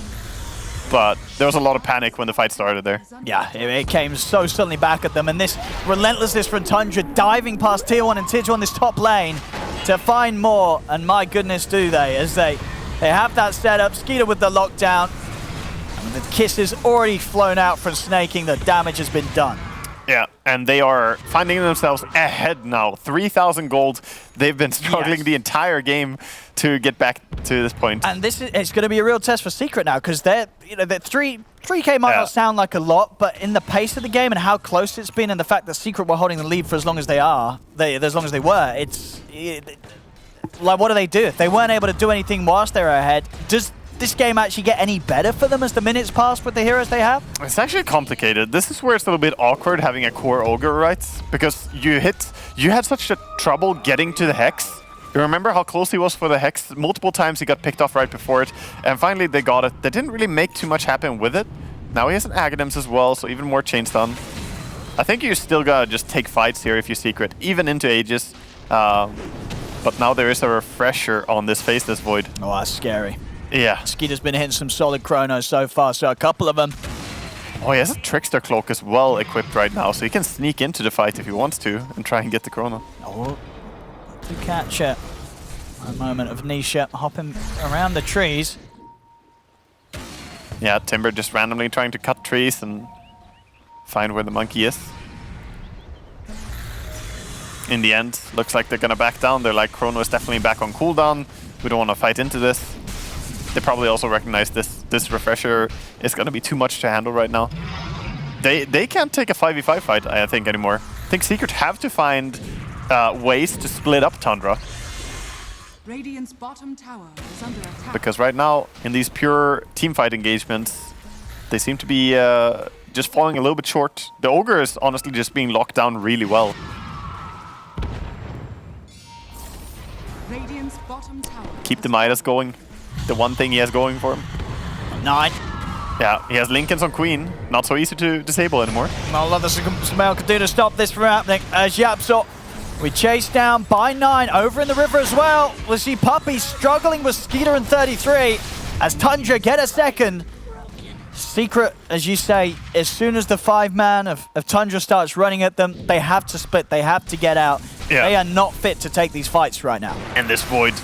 But there was a lot of panic when the fight started there. Yeah, it came so suddenly back at them, and this relentlessness from Tundra diving past Tier 1 and Tier 2 on this top lane to find more, and my goodness do they, as they have that setup. Skeeter with the lockdown, and the kiss is already flown out from Snaking. The damage has been done. Yeah, and they are finding themselves ahead now. 3,000 gold. They've been struggling the entire game to get back to this point. And it's going to be a real test for Secret now, because they're 3K might not sound like a lot, but in the pace of the game and how close it's been, and the fact that Secret were holding the lead for as long as they were, it's like, what do they do if they weren't able to do anything whilst they were ahead? Does this game actually get any better for them as the minutes pass with the heroes they have? It's actually complicated. This is where it's a little bit awkward having a core Ogre, right? Because you had such a trouble getting to the Hex. You remember how close he was for the Hex? Multiple times he got picked off right before it, and finally they got it. They didn't really make too much happen with it. Now he has an Aghanim's as well, so even more chain stun. I think you still gotta just take fights here if you Secret, even into Aegis. But now there is a refresher on this Faceless Void. Oh, that's scary. Yeah. Skeeter's been hitting some solid chronos so far, so a couple of them. Oh, he has a Trickster Cloak as well equipped right now, so he can sneak into the fight if he wants to and try and get the chrono. Oh, to catch it. A moment of Nisha hopping around the trees. Yeah, Timber just randomly trying to cut trees and find where the monkey is. In the end, looks like they're gonna back down. They're like, chrono is definitely back on cooldown. We don't want to fight into this. They probably also recognize this refresher is going to be too much to handle right now. They can't take a 5v5 fight, I think, anymore. I think Secret have to find ways to split up Tundra. Radiant's bottom tower is under attack. Because right now, in these pure teamfight engagements, they seem to be just falling a little bit short. The Ogre is honestly just being locked down really well. Radiant's bottom tower. Keep the Midas going. The one thing he has going for him. 9. Yeah, he has Linken's on Queen. Not so easy to disable anymore. Not a lot that Samael could do to stop this from happening. As Yapsor, we chase down by 9 over in the river as well. We'll see Puppy struggling with Skeeter and 33 as Tundra get a second. Secret, as you say, as soon as the 5-man of Tundra starts running at them, they have to split, they have to get out. Yeah. They are not fit to take these fights right now. And this Void,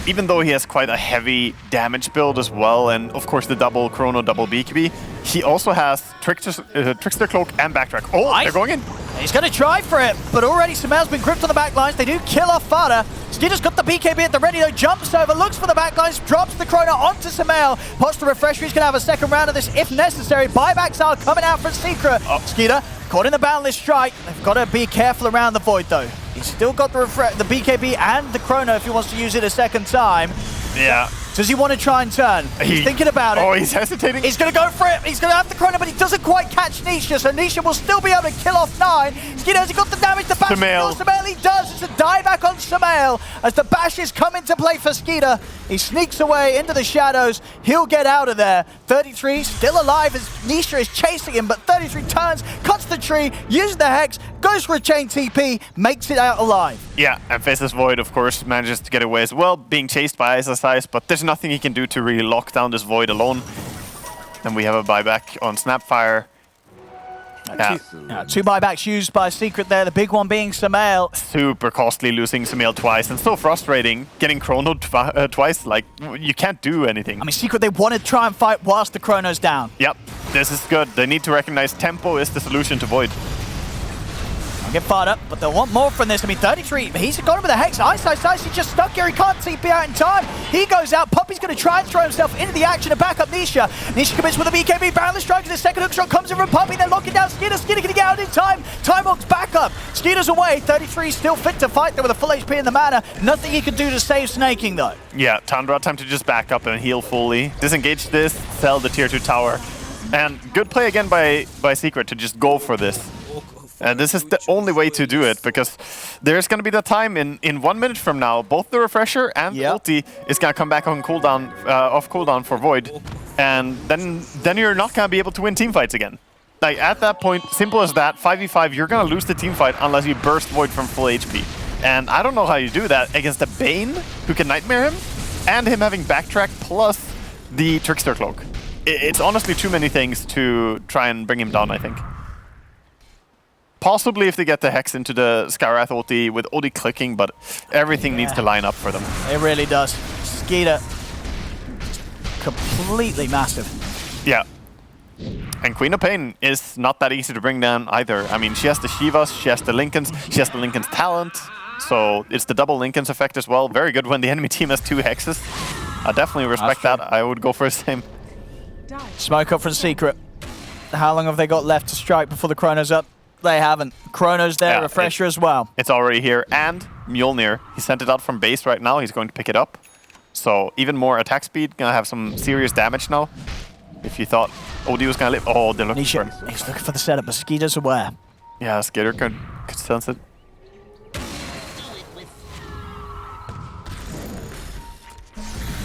even though he has quite a heavy damage build as well, and of course the double Chrono, double BKB, he also has Trickster Cloak and Backtrack. Oh, nice. They're going in. He's going to try for it, but already Samael's been gripped on the backlines. They do kill off Fada. Skeeter's got the BKB at the ready though, jumps over, looks for the backlines, drops the Chrono onto Samael. Pots the refresher, he's going to have a second round of this if necessary. Buybacks are coming out from Secret. Skeeter caught in the boundless strike. They've got to be careful around the Void though. He's still got the BKB and the Chrono if he wants to use it a second time. Yeah. Does he want to try and turn? He's thinking about it. Oh, he's hesitating. He's going to go for it. He's going to have the Chrono, but he doesn't quite catch Nisha, so Nisha will still be able to kill off 9. Skeeter, has he got the damage? The bash kills Samael. He does. It's a dieback on Samael as the bashes come into play for Skeeter. He sneaks away into the shadows. He'll get out of there. 33 still alive as Nisha is chasing him, but 33 turns, cuts the tree, uses the Hex, goes for a chain TP, makes it out alive. Yeah, and Faceless Void, of course, manages to get away as well, being chased by Ice, but there's nothing he can do to really lock down this Void alone. Then we have a buyback on Snapfire. Two buybacks used by Secret there, the big one being Samael. Super costly losing Samael twice, and so frustrating getting Chrono twice. Like, you can't do anything. I mean, Secret, they want to try and fight whilst the Chrono's down. Yep, this is good. They need to recognize tempo is the solution to Void. I'll get fired up, but they'll want more from this. I mean, 33, he's got him with a Hex. Ice, he's just stuck here. He can't TP out in time. He goes out. Puppy's going to try and throw himself into the action and back up Nisha. Nisha commits with a BKB. Barrel strike. The second hook shot comes in from Puppy. They're locking down Skeeter. Skeeter can get out in time. Time Hawk's back up. Skeeter's away. 33 still fit to fight there with a full HP in the mana. Nothing he can do to save Snaking, though. Yeah, Tundra, time to just back up and heal fully. Disengage this, sell the tier 2 tower. And good play again by Secret to just go for this. And this is the only way to do it, because there's going to be the time in 1 minute from now, both the refresher and the ulti is going to come back on cooldown, off cooldown for Void, and then you're not going to be able to win team fights again. Like, at that point, simple as that, 5v5, you're going to lose the team fight unless you burst Void from full HP. And I don't know how you do that against a Bane who can Nightmare him, and him having backtrack plus the Trickster Cloak. It's honestly too many things to try and bring him down, I think. Possibly if they get the Hex into the Skywrath ulti with ulti clicking, but everything needs to line up for them. It really does. Skeeter, completely massive. Yeah. And Queen of Pain is not that easy to bring down either. I mean, she has the Shivas, she has the Lincolns, she has the Lincoln's talent. So it's the double Lincoln's effect as well. Very good when the enemy team has 2 Hexes. I definitely respect that. I would go for the same. Smoke up from Secret. How long have they got left to strike before the Chrono's up? They haven't. Chrono's there, refresher as well. It's already here. And Mjolnir, he sent it out from base right now. He's going to pick it up. So even more attack speed. Gonna have some serious damage now. If you thought OD was gonna live. Oh, they're looking for him. He's looking for the setup, but Skeeter's aware. Yeah, Skeeter could sense it.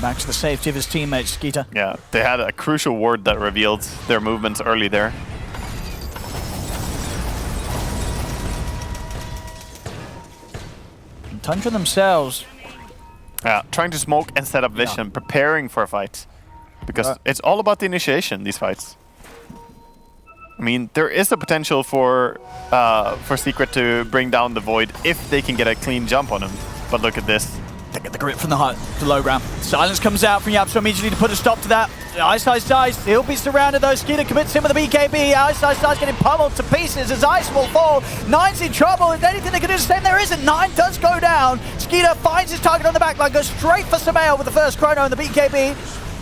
Back to the safety of his teammates, Skeeter. Yeah, they had a crucial ward that revealed their movements early there. Tundra themselves. Yeah, trying to smoke and set up vision, preparing for a fight. Because it's all about the initiation, these fights. I mean, there is a potential for Secret to bring down the Void if they can get a clean jump on him. But look at this. They get the grip from the low ground. Silence comes out from Yapso immediately to put a stop to that. Ice. He'll be surrounded though. Skeeter commits him with a BKB. Ice getting pummeled to pieces as Ice will fall. Nine's in trouble. Is there anything they can do to save? There isn't. Nine does go down. Skeeter finds his target on the back line, goes straight for Samael with the first Chrono and the BKB.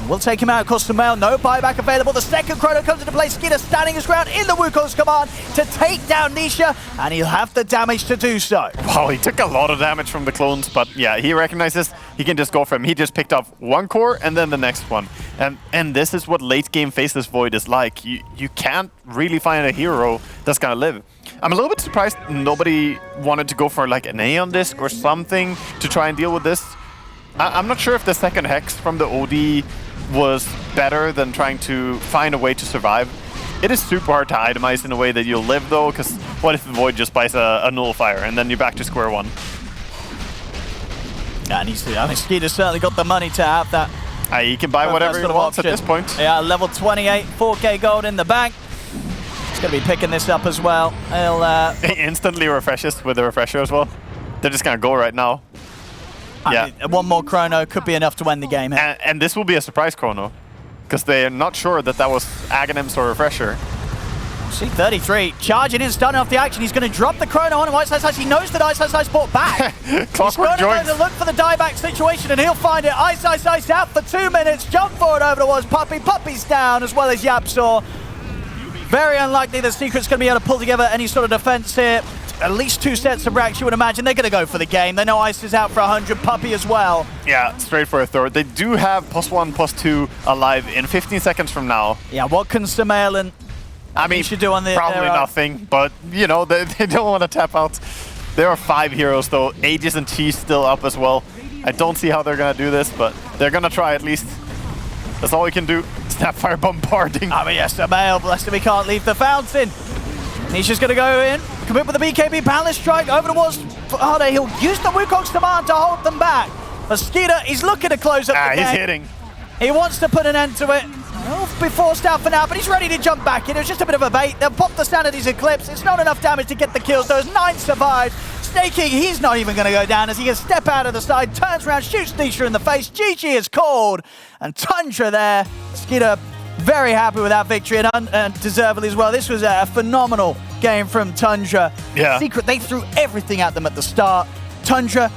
We'll take him out, of course, Samael. No buyback available. The second Chrono comes into play. Skeeter standing his ground in the Wukong's command to take down Nisha, and he'll have the damage to do so. Wow, he took a lot of damage from the clones, but yeah, he recognizes he can just go for him. He just picked up one core and then the next one. And this is what late game Faceless Void is like. You can't really find a hero that's gonna live. I'm a little bit surprised nobody wanted to go for like an Aeon Disc or something to try and deal with this. I'm not sure if the second Hex from the OD was better than trying to find a way to survive. It is super hard to itemize in a way that you'll live though, because what if the Void just buys a nullifier and then you're back to square one? Yeah, I think Skeeter's certainly got the money to have that. He can buy whatever he wants at this point. Yeah, level 28, 4k gold in the bank. He's going to be picking this up as well. He instantly refreshes with the refresher as well. They're just going to go right now. I mean, one more Chrono could be enough to end the game here. And this will be a surprise Chrono, because they're not sure that was Aghanims or Refresher. See, 33 charging in, starting off the action. He's going to drop the Chrono on him. Ice. He knows that Ice bought back. Clockwork joins. He's going to look for the dieback situation, and he'll find it. Ice out for 2 minutes. Jump forward over towards Puppy. Puppy's down, as well as Yapsaw. Very unlikely that Secret's going to be able to pull together any sort of defense here. At least 2 sets of racks, you would imagine. They're going to go for the game. They know Ice is out for 100. Puppy as well. Yeah, straight for a throw. They do have +1, +2 alive in 15 seconds from now. Yeah, what can Samael and should do on the probably nothing, but you know, they don't want to tap out. There are 5 heroes though. Aegis and Chi still up as well. I don't see how they're going to do this, but they're going to try at least. That's all we can do. Snapfire bombarding. I mean, yes, Samael, bless him, he can't leave the fountain. Nisha's going to go in, commit with the BKB, Balance Strike over towards Ade. He'll use the Wukong's command to hold them back. But Skeeter, he's looking to close up the game. He's hitting. He wants to put an end to it. He'll be forced out for now, but he's ready to jump back in. It was just a bit of a bait. They'll pop the Sanity's Eclipse. It's not enough damage to get the kills. Those 9 survive. Snaking, he's not even going to go down as he can step out of the side, turns around, shoots Nisha in the face. GG is called. And Tundra there. Skeeter very happy with that victory and deservedly as well. This was a phenomenal game from Tundra. Yeah. Secret, they threw everything at them at the start. Tundra